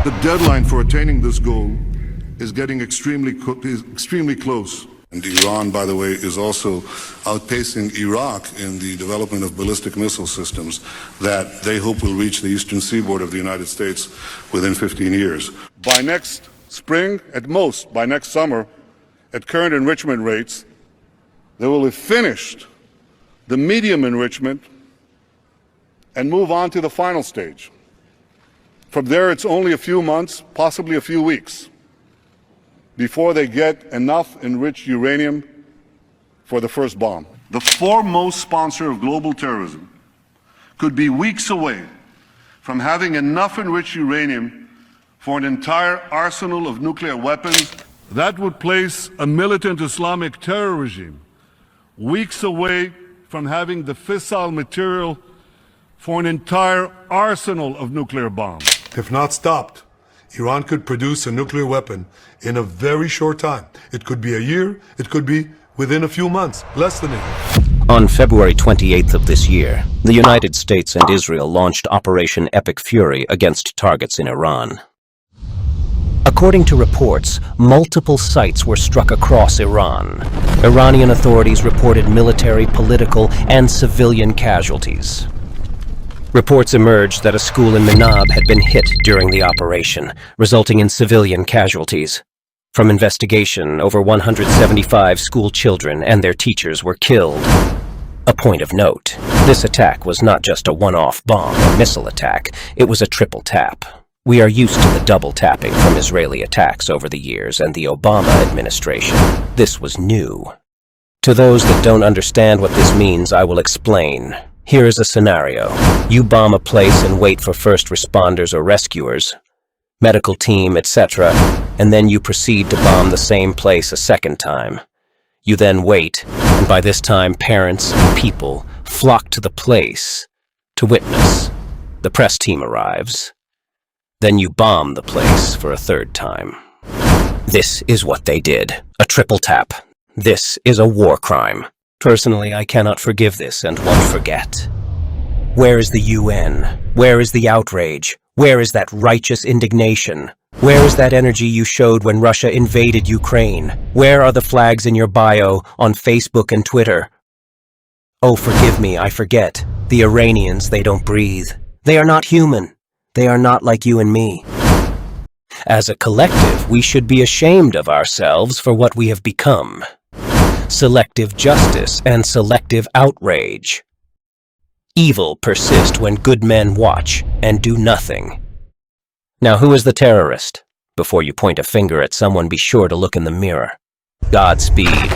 The deadline for attaining this goal is getting extremely close. And Iran, by the way, is also outpacing Iraq in the development of ballistic missile systems that they hope will reach the eastern seaboard of the United States within 15 years. By next spring, at most, by next summer, at current enrichment rates, they will have finished the medium enrichment and move on to the final stage. From there, it's only a few months, possibly a few weeks, before they get enough enriched uranium for the first bomb. The foremost sponsor of global terrorism could be weeks away from having enough enriched uranium for an entire arsenal of nuclear weapons. That would place a militant Islamic terror regime weeks away from having the fissile material for an entire arsenal of nuclear bombs. If not stopped, Iran could produce a nuclear weapon in a very short time. It could be a year, it could be within a few months, less than a year. On February 28th of this year, the United States and Israel launched Operation Epic Fury against targets in Iran. According to reports, multiple sites were struck across Iran. Iranian authorities reported military, political, and civilian casualties. Reports emerged that a school in Minab had been hit during the operation, resulting in civilian casualties. From investigation, over 175 school children and their teachers were killed. A point of note, this attack was not just a one-off bomb or missile attack, it was a triple tap. We are used to the double tapping from Israeli attacks over the years and the Obama administration. This was new. To those that don't understand what this means, I will explain. Here is a scenario. You bomb a place and wait for first responders or rescuers, medical team, etc., and then you proceed to bomb the same place a second time. You then wait, and by this time parents and people flock to the place to witness. The press team arrives. Then you bomb the place for a third time. This is what they did. A triple tap. This is a war crime. Personally, I cannot forgive this and won't forget. Where is the UN? Where is the outrage? Where is that righteous indignation? Where is that energy you showed when Russia invaded Ukraine? Where are the flags in your bio on Facebook and Twitter? Oh, forgive me, I forget. The Iranians, they don't breathe. They are not human. They are not like you and me. As a collective, we should be ashamed of ourselves for what we have become. Selective justice and selective outrage. Evil persists when good men watch and do nothing. Now, who is the terrorist? Before you point a finger at someone, be sure to look in the mirror. Godspeed.